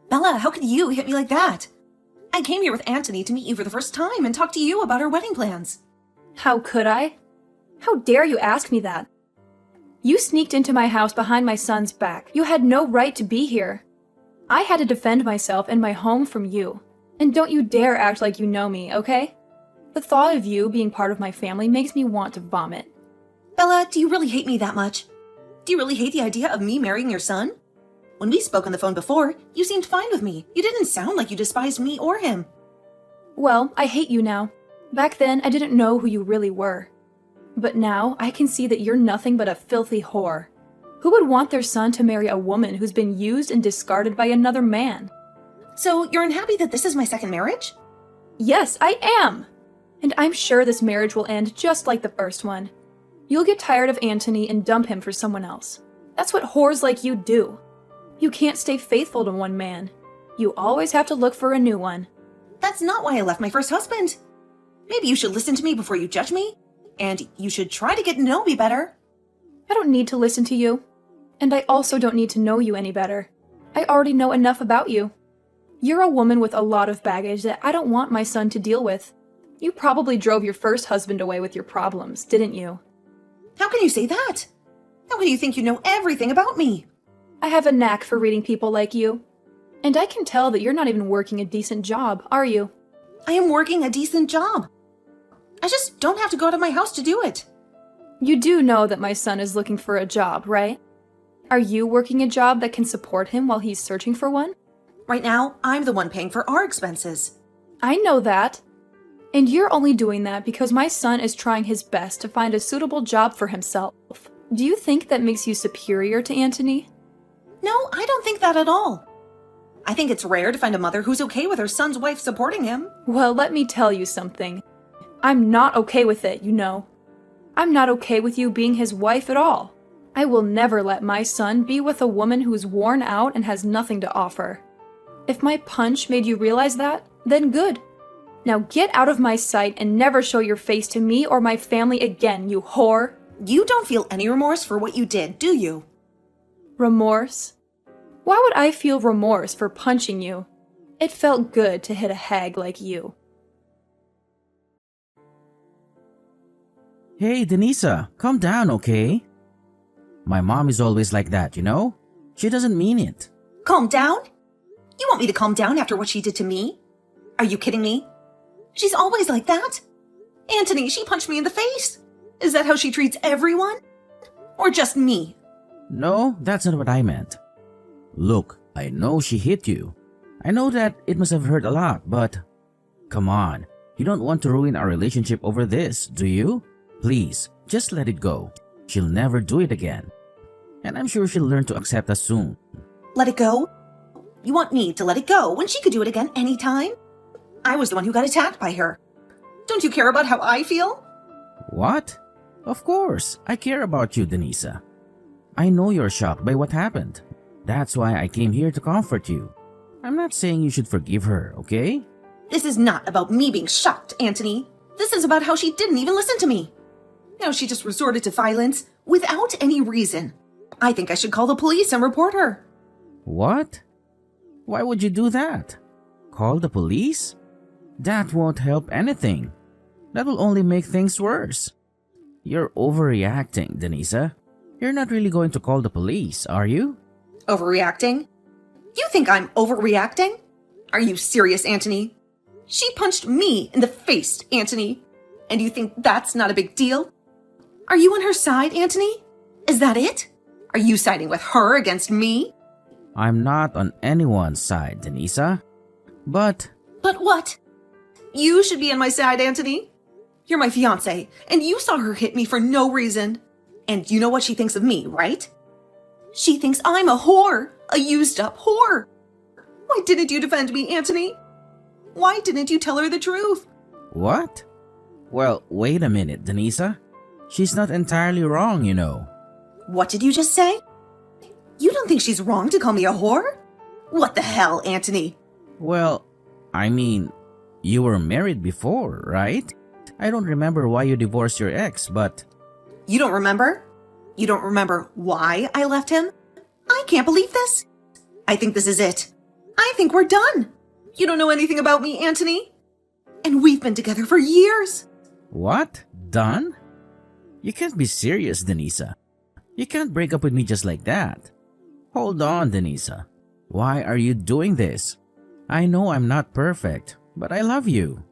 Bella, how could you hit me like that? I came here with Anthony to meet you for the first time and talk to you about our wedding plans. How could I? How dare you ask me that? You sneaked into my house behind my son's back. You had no right to be here. I had to defend myself and my home from you. And don't you dare act like you know me, okay? The thought of you being part of my family makes me want to vomit. Bella, do you really hate me that much? Do you really hate the idea of me marrying your son? When we spoke on the phone before, you seemed fine with me. You didn't sound like you despised me or him. Well, I hate you now. Back then, I didn't know who you really were. But now, I can see that you're nothing but a filthy whore. Who would want their son to marry a woman who's been used and discarded by another man? So, you're unhappy that this is my second marriage? Yes, I am! And I'm sure this marriage will end just like the first one. You'll get tired of Anthony and dump him for someone else. That's what whores like you do. You can't stay faithful to one man. You always have to look for a new one. That's not why I left my first husband. Maybe you should listen to me before you judge me, and you should try to get to know me better. I don't need to listen to you. And I also don't need to know you any better. I already know enough about you. You're a woman with a lot of baggage that I don't want my son to deal with. You probably drove your first husband away with your problems, didn't you? How can you say that? How can you think you know everything about me? I have a knack for reading people like you. And I can tell that you're not even working a decent job, are you? I am working a decent job. I just don't have to go out of my house to do it. You do know that my son is looking for a job, right? Are you working a job that can support him while he's searching for one? Right now, I'm the one paying for our expenses. I know that. And you're only doing that because my son is trying his best to find a suitable job for himself. Do you think that makes you superior to Anthony? No, I don't think that at all. I think it's rare to find a mother who's okay with her son's wife supporting him. Well, let me tell you something. I'm not okay with it, you know. I'm not okay with you being his wife at all. I will never let my son be with a woman who's worn out and has nothing to offer. If my punch made you realize that, then good. Now get out of my sight and never show your face to me or my family again, you whore. You don't feel any remorse for what you did, do you? Remorse? Why would I feel remorse for punching you? It felt good to hit a hag like you. Hey, Denisa, calm down, okay? My mom is always like that, you know? She doesn't mean it. Calm down? You want me to calm down after what she did to me? Are you kidding me? She's always like that. Anthony, she punched me in the face. Is that how she treats everyone? Or just me? No, that's not what I meant. Look, I know she hit you. I know that it must have hurt a lot, but come on, you don't want to ruin our relationship over this, do you? Please, just let it go. She'll never do it again. And I'm sure she'll learn to accept us soon. Let it go? You want me to let it go when she could do it again anytime? I was the one who got attacked by her. Don't you care about how I feel? What? Of course, I care about you, Denisa. I know you're shocked by what happened. That's why I came here to comfort you. I'm not saying you should forgive her, okay? This is not about me being shocked, Anthony. This is about how she didn't even listen to me. Now she just resorted to violence without any reason. I think I should call the police and report her. What? Why would you do that? Call the police? That won't help anything. That will only make things worse. You're overreacting, Denisa. You're not really going to call the police, are you? Overreacting? You think I'm overreacting? Are you serious, Anthony? She punched me in the face, Anthony. And you think that's not a big deal? Are you on her side, Anthony? Is that it? Are you siding with her against me? I'm not on anyone's side, Denisa. But what? You should be on my side, Anthony. You're my fiancé, and you saw her hit me for no reason. And you know what she thinks of me, right? She thinks I'm a whore, a used-up whore. Why didn't you defend me, Anthony? Why didn't you tell her the truth? What? Well, wait a minute, Denisa. She's not entirely wrong, you know. What did you just say? You don't think she's wrong to call me a whore? What the hell, Anthony? Well, I mean, you were married before, right? I don't remember why you divorced your ex, but... You don't remember? You don't remember why I left him? I can't believe this. I think this is it. I think we're done. You don't know anything about me, Anthony. And we've been together for years. What? Done? You can't be serious, Denisa. You can't break up with me just like that. Hold on, Denisa. Why are you doing this? I know I'm not perfect, but I love you.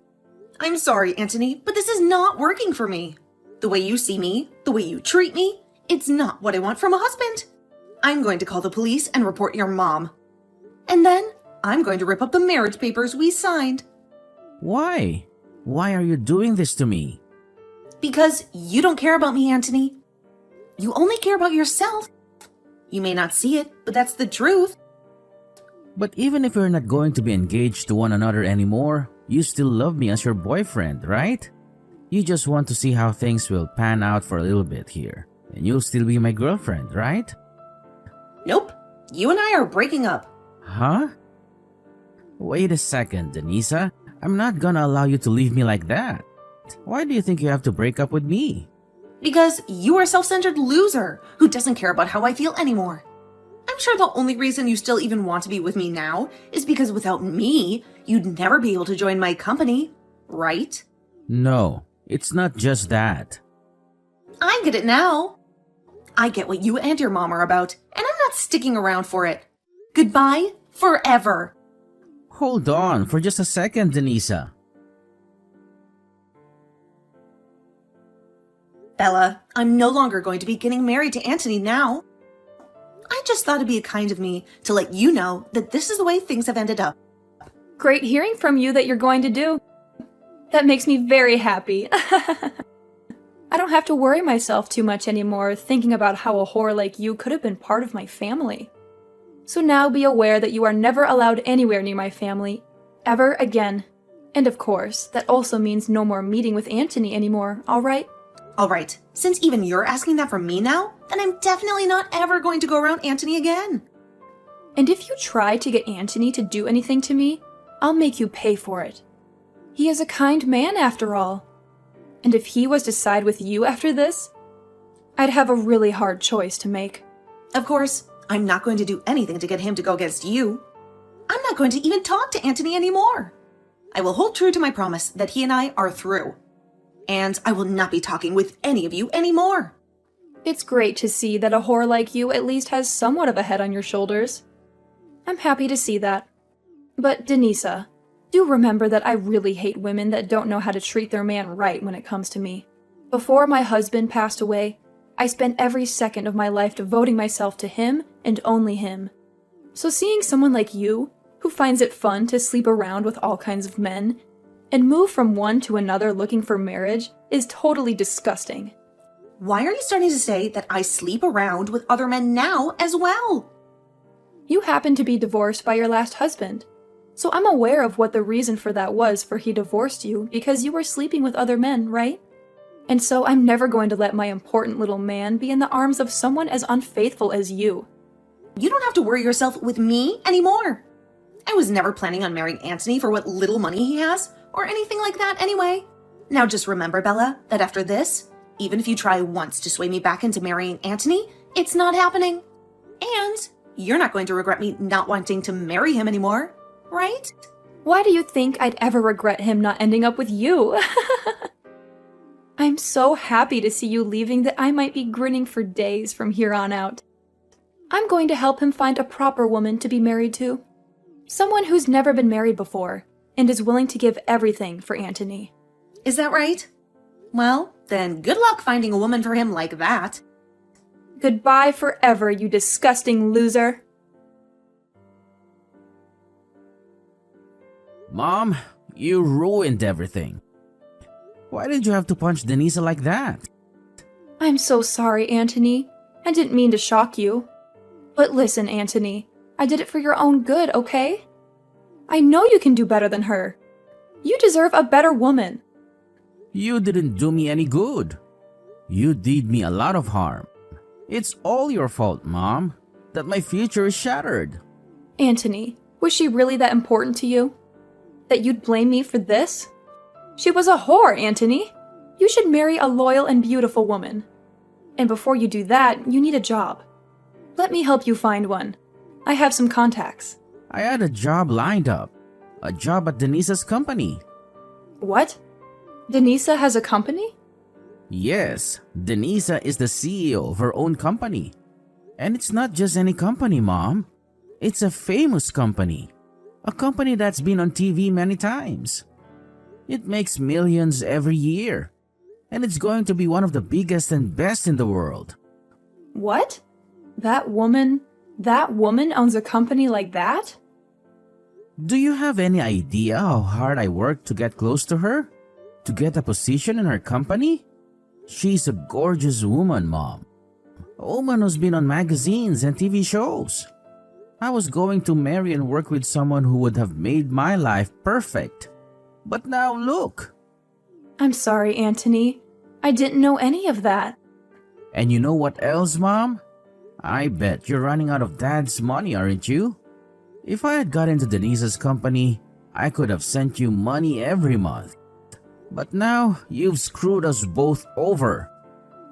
I'm sorry, Anthony, but this is not working for me. The way you see me, the way you treat me, it's not what I want from a husband. I'm going to call the police and report your mom. And then I'm going to rip up the marriage papers we signed. Why? Why are you doing this to me? Because you don't care about me, Anthony. You only care about yourself. You may not see it, but that's the truth. But even if we're not going to be engaged to one another anymore, you still love me as your boyfriend, right? You just want to see how things will pan out for a little bit here, and you'll still be my girlfriend, right? Nope. You and I are breaking up. Huh? Wait a second, Denisa. I'm not gonna allow you to leave me like that. Why do you think you have to break up with me? Because you are a self-centered loser who doesn't care about how I feel anymore. I'm sure the only reason you still even want to be with me now is because without me, you'd never be able to join my company, right? No, it's not just that. I get it now. I get what you and your mom are about, and I'm not sticking around for it. Goodbye forever. Hold on for just a second, Denisa. Bella, I'm no longer going to be getting married to Anthony now. I just thought it'd be kind of me to let you know that this is the way things have ended up. Great hearing from you that you're going to do. That makes me very happy. I don't have to worry myself too much anymore thinking about how a whore like you could have been part of my family. So now be aware that you are never allowed anywhere near my family, ever again. And of course, that also means no more meeting with Anthony anymore, alright? Alright, since even you're asking that from me now, then I'm definitely not ever going to go around Anthony again. And if you try to get Anthony to do anything to me, I'll make you pay for it. He is a kind man after all. And if he was to side with you after this, I'd have a really hard choice to make. Of course, I'm not going to do anything to get him to go against you. I'm not going to even talk to Anthony anymore. I will hold true to my promise that he and I are through. And I will not be talking with any of you anymore. It's great to see that a whore like you at least has somewhat of a head on your shoulders. I'm happy to see that. But Denisa, do remember that I really hate women that don't know how to treat their man right when it comes to me. Before my husband passed away, I spent every second of my life devoting myself to him and only him. So seeing someone like you, who finds it fun to sleep around with all kinds of men, and move from one to another looking for marriage, is totally disgusting. Why are you starting to say that I sleep around with other men now as well? You happen to be divorced by your last husband. So I'm aware of what the reason for that was for he divorced you because you were sleeping with other men, right? And so I'm never going to let my important little man be in the arms of someone as unfaithful as you. You don't have to worry yourself with me anymore. I was never planning on marrying Anthony for what little money he has, or anything like that anyway. Now just remember, Bella, that after this, even if you try once to sway me back into marrying Anthony, it's not happening. And you're not going to regret me not wanting to marry him anymore, right? Why do you think I'd ever regret him not ending up with you? I'm so happy to see you leaving that I might be grinning for days from here on out. I'm going to help him find a proper woman to be married to. Someone who's never been married before, and is willing to give everything for Anthony. Is that right? Well, then good luck finding a woman for him like that. Goodbye forever, you disgusting loser. Mom, you ruined everything. Why did you have to punch Denisa like that? I'm so sorry, Anthony. I didn't mean to shock you. But listen, Anthony, I did it for your own good, okay? I know you can do better than her. You deserve a better woman. You didn't do me any good. You did me a lot of harm. It's all your fault, Mom, that my future is shattered. Anthony, was she really that important to you? That you'd blame me for this? She was a whore, Anthony. You should marry a loyal and beautiful woman. And before you do that, you need a job. Let me help you find one. I have some contacts. I had a job lined up. A job at Denise's company. What? Denisa has a company? Yes, Denisa is the CEO of her own company. And it's not just any company, Mom. It's a famous company. A company that's been on TV many times. It makes millions every year. And it's going to be one of the biggest and best in the world. What? That woman owns a company like that? Do you have any idea how hard I worked to get close to her? To get a position in her company? She's a gorgeous woman, Mom. A woman who's been on magazines and TV shows. I was going to marry and work with someone who would have made my life perfect. But now look. I'm sorry, Anthony. I didn't know any of that. And you know what else, Mom? I bet you're running out of Dad's money, aren't you? If I had got into Denise's company, I could have sent you money every month. But now, you've screwed us both over.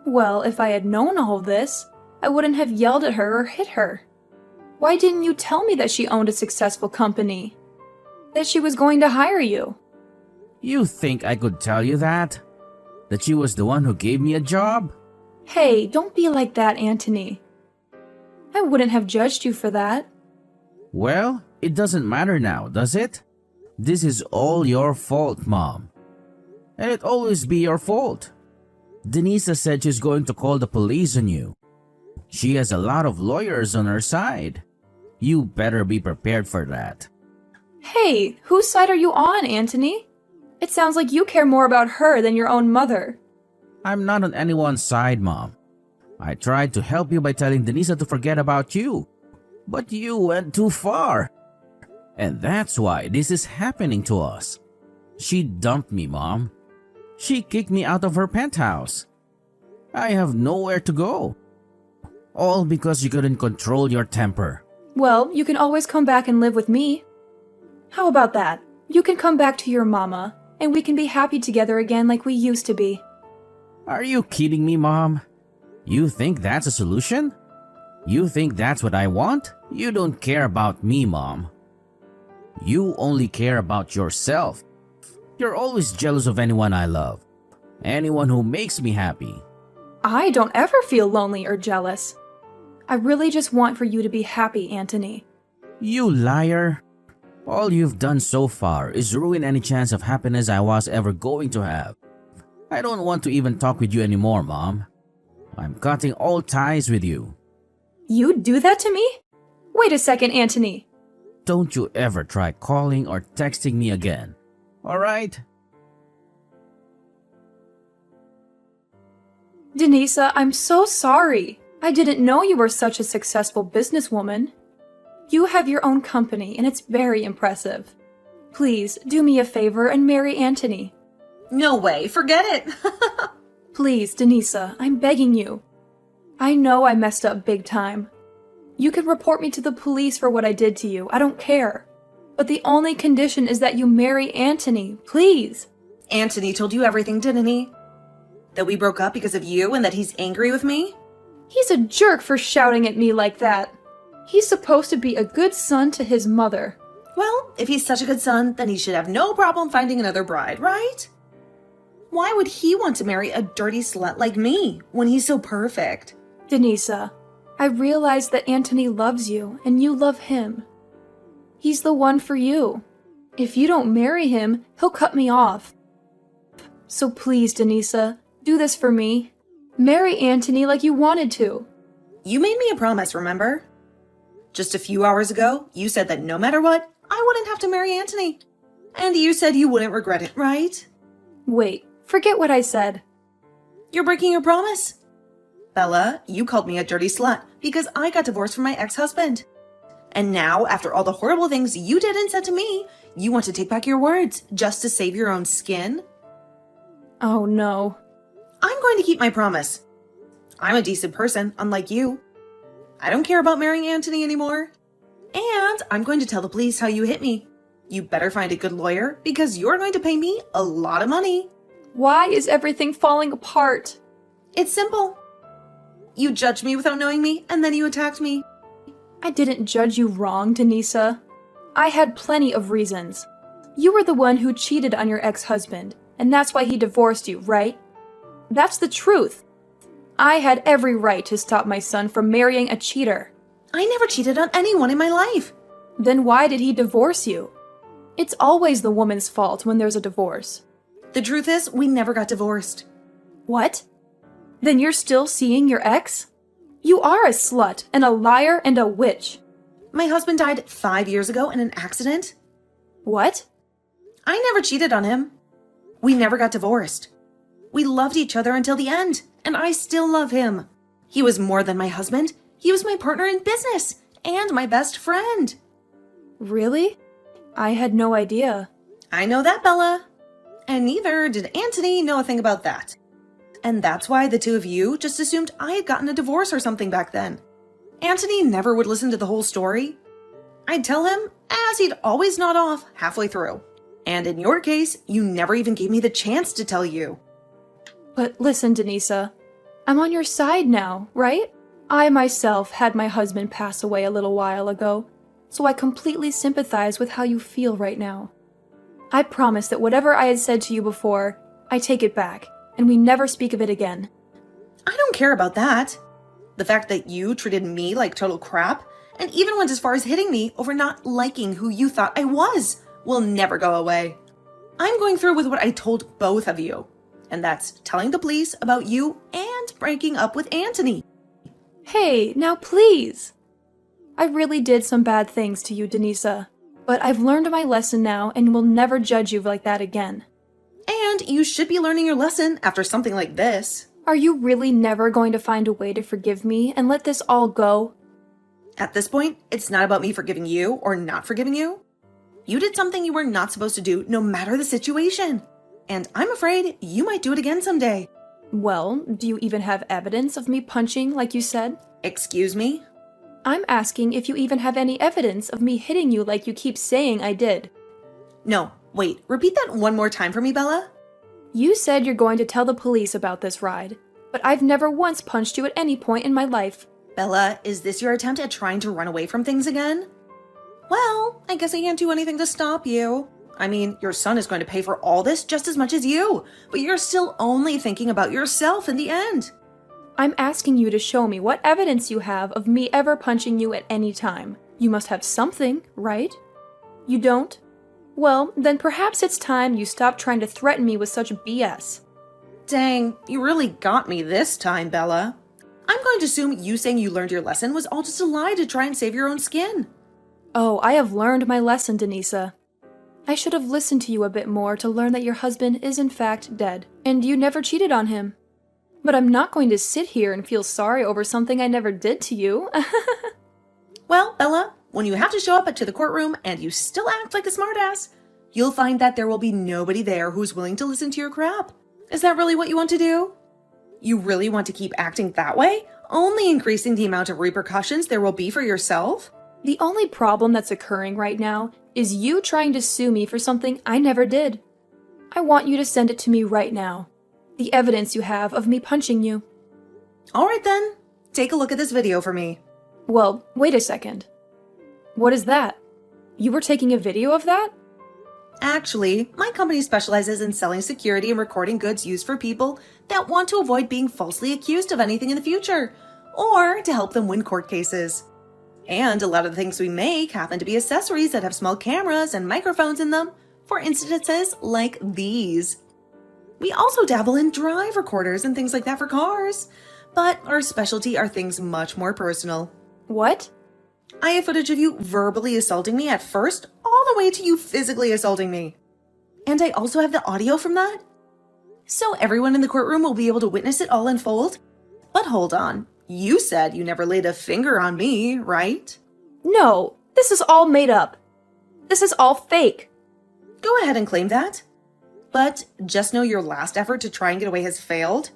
Well, if I had known all this, I wouldn't have yelled at her or hit her. Why didn't you tell me that she owned a successful company? That she was going to hire you? You think I could tell you that? That she was the one who gave me a job? Hey, don't be like that, Anthony. I wouldn't have judged you for that. Well, it doesn't matter now, does it? This is all your fault, Mom. And it'll always be your fault. Denisa said she's going to call the police on you. She has a lot of lawyers on her side. You better be prepared for that. Hey, whose side are you on, Anthony? It sounds like you care more about her than your own mother. I'm not on anyone's side, Mom. I tried to help you by telling Denisa to forget about you. But you went too far. And that's why this is happening to us. She dumped me, Mom. She kicked me out of her penthouse. I have nowhere to go. All because you couldn't control your temper. Well, you can always come back and live with me. How about that? You can come back to your mama, and we can be happy together again like we used to be. Are you kidding me, Mom? You think that's a solution? You think that's what I want? You don't care about me, Mom. You only care about yourself. You're always jealous of anyone I love. Anyone who makes me happy. I don't ever feel lonely or jealous. I really just want for you to be happy, Anthony. You liar. All you've done so far is ruin any chance of happiness I was ever going to have. I don't want to even talk with you anymore, Mom. I'm cutting all ties with you. You'd do that to me? Wait a second, Anthony. Don't you ever try calling or texting me again. Alright? Denisa, I'm so sorry. I didn't know you were such a successful businesswoman. You have your own company, and it's very impressive. Please, do me a favor and marry Anthony. No way, forget it. Please, Denisa, I'm begging you. I know I messed up big time. You can report me to the police for what I did to you. I don't care. But the only condition is that you marry Anthony, please. Anthony told you everything, didn't he? That we broke up because of you and that he's angry with me? He's a jerk for shouting at me like that. He's supposed to be a good son to his mother. Well, if he's such a good son, then he should have no problem finding another bride, right? Why would he want to marry a dirty slut like me when he's so perfect? Denisa, I realize that Anthony loves you and you love him. He's the one for you. If you don't marry him, he'll cut me off. So please, Denisa, do this for me. Marry Anthony like you wanted to. You made me a promise, remember? Just a few hours ago, you said that no matter what, I wouldn't have to marry Anthony. And you said you wouldn't regret it, right? Wait, forget what I said. You're breaking your promise. Bella, you called me a dirty slut because I got divorced from my ex-husband. And now, after all the horrible things you did and said to me, you want to take back your words just to save your own skin? Oh no. I'm going to keep my promise. I'm a decent person, unlike you. I don't care about marrying Anthony anymore. And I'm going to tell the police how you hit me. You better find a good lawyer because you're going to pay me a lot of money. Why is everything falling apart? It's simple. You judged me without knowing me, and then you attacked me. I didn't judge you wrong, Denisa. I had plenty of reasons. You were the one who cheated on your ex-husband, and that's why he divorced you, right? That's the truth. I had every right to stop my son from marrying a cheater. I never cheated on anyone in my life. Then why did he divorce you? It's always the woman's fault when there's a divorce. The truth is, we never got divorced. What? Then you're still seeing your ex? You are a slut and a liar and a witch. My husband died 5 years ago in an accident. What? I never cheated on him. We never got divorced. We loved each other until the end, and I still love him. He was more than my husband. He was my partner in business and my best friend. Really? I had no idea. I know that, Bella. And neither did Anthony know a thing about that. And that's why the two of you just assumed I had gotten a divorce or something back then. Anthony never would listen to the whole story. I'd tell him, as he'd always nod off halfway through. And in your case, you never even gave me the chance to tell you. But listen, Denisa, I'm on your side now, right? I myself had my husband pass away a little while ago, so I completely sympathize with how you feel right now. I promise that whatever I had said to you before, I take it back, and we never speak of it again. I don't care about that. The fact that you treated me like total crap, and even went as far as hitting me over not liking who you thought I was, will never go away. I'm going through with what I told both of you, and that's telling the police about you and breaking up with Anthony. Hey, now please! I really did some bad things to you, Denisa, but I've learned my lesson now and will never judge you like that again. And you should be learning your lesson after something like this. Are you really never going to find a way to forgive me and let this all go? At this point, it's not about me forgiving you or not forgiving you. You did something you were not supposed to do no matter the situation. And I'm afraid you might do it again someday. Well, do you even have evidence of me punching like you said? Excuse me? I'm asking if you even have any evidence of me hitting you like you keep saying I did. No, wait, repeat that one more time for me, Bella. You said you're going to tell the police about this ride, but I've never once punched you at any point in my life. Bella, is this your attempt at trying to run away from things again? Well, I guess I can't do anything to stop you. I mean, your son is going to pay for all this just as much as you, but you're still only thinking about yourself in the end. I'm asking you to show me what evidence you have of me ever punching you at any time. You must have something, right? You don't? Well, then perhaps it's time you stop trying to threaten me with such BS. Dang, you really got me this time, Bella. I'm going to assume you saying you learned your lesson was all just a lie to try and save your own skin. Oh, I have learned my lesson, Denisa. I should have listened to you a bit more to learn that your husband is in fact dead, and you never cheated on him. But I'm not going to sit here and feel sorry over something I never did to you. Well, Bella, when you have to show up to the courtroom and you still act like a smartass, you'll find that there will be nobody there who's willing to listen to your crap. Is that really what you want to do? You really want to keep acting that way, only increasing the amount of repercussions there will be for yourself? The only problem that's occurring right now is you trying to sue me for something I never did. I want you to send it to me right now. The evidence you have of me punching you. All right then, take a look at this video for me. Well, wait a second. What is that? You were taking a video of that? Actually, my company specializes in selling security and recording goods used for people that want to avoid being falsely accused of anything in the future, or to help them win court cases. And a lot of the things we make happen to be accessories that have small cameras and microphones in them for instances like these. We also dabble in drive recorders and things like that for cars, but our specialty are things much more personal. What? I have footage of you verbally assaulting me at first, all the way to you physically assaulting me. And I also have the audio from that. So everyone in the courtroom will be able to witness it all unfold. But hold on, you said you never laid a finger on me, right? No, this is all made up. This is all fake. Go ahead and claim that. But just know your last effort to try and get away has failed.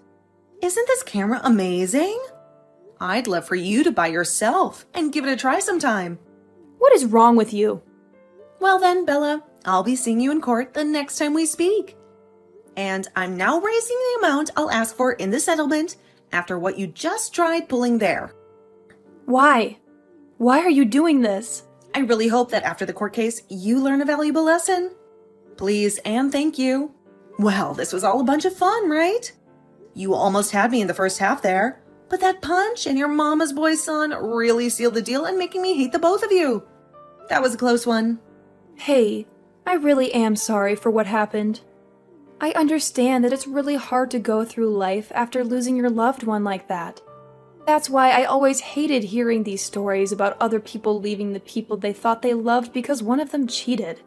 Isn't this camera amazing? I'd love for you to buy yourself and give it a try sometime. What is wrong with you? Well then, Bella, I'll be seeing you in court the next time we speak. And I'm now raising the amount I'll ask for in the settlement after what you just tried pulling there. Why? Why are you doing this? I really hope that after the court case, you learn a valuable lesson. Please and thank you. Well, this was all a bunch of fun, right? You almost had me in the first half there, but that punch and your mama's boy son really sealed the deal and making me hate the both of you. That was a close one. Hey, I really am sorry for what happened. I understand that it's really hard to go through life after losing your loved one like that. That's why I always hated hearing these stories about other people leaving the people they thought they loved because one of them cheated.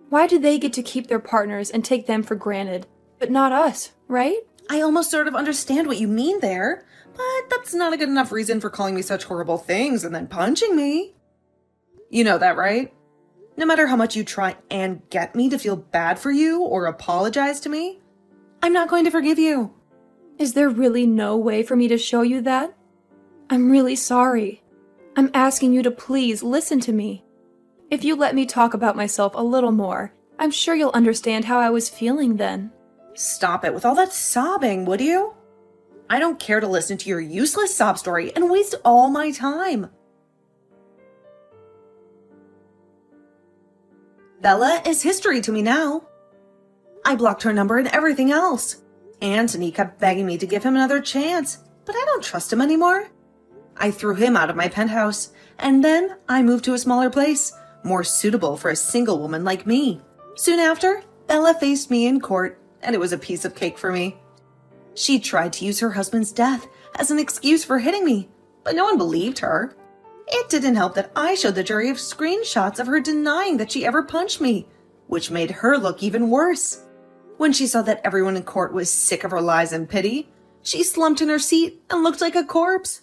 Why do they get to keep their partners and take them for granted, but not us, right? I almost sort of understand what you mean there, but that's not a good enough reason for calling me such horrible things and then punching me. You know that, right? No matter how much you try and get me to feel bad for you or apologize to me, I'm not going to forgive you. Is there really no way for me to show you that? I'm really sorry. I'm asking you to please listen to me. If you let me talk about myself a little more, I'm sure you'll understand how I was feeling then. Stop it with all that sobbing, would you? I don't care to listen to your useless sob story and waste all my time. Bella is history to me now. I blocked her number and everything else. Anthony kept begging me to give him another chance, but I don't trust him anymore. I threw him out of my penthouse, and then I moved to a smaller place, more suitable for a single woman like me. Soon after, Bella faced me in court, and it was a piece of cake for me. She tried to use her husband's death as an excuse for hitting me, but no one believed her. It didn't help that I showed the jury screenshots of her denying that she ever punched me, which made her look even worse. When she saw that everyone in court was sick of her lies and pity, she slumped in her seat and looked like a corpse.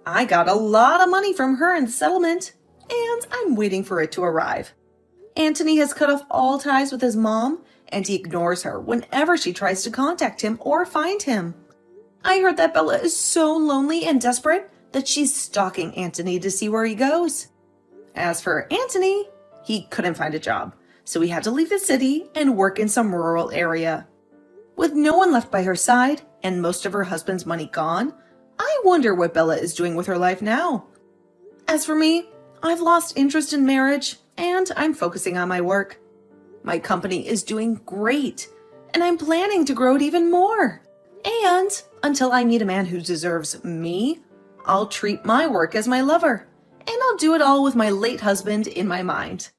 I got a lot of money from her in the settlement, and I'm waiting for it to arrive. Anthony has cut off all ties with his mom, and he ignores her whenever she tries to contact him or find him. I heard that Bella is so lonely and desperate that she's stalking Anthony to see where he goes. As for Anthony, he couldn't find a job, so he had to leave the city and work in some rural area. With no one left by her side and most of her husband's money gone, I wonder what Bella is doing with her life now. As for me, I've lost interest in marriage and I'm focusing on my work. My company is doing great and I'm planning to grow it even more. And until I meet a man who deserves me, I'll treat my work as my lover, and I'll do it all with my late husband in my mind.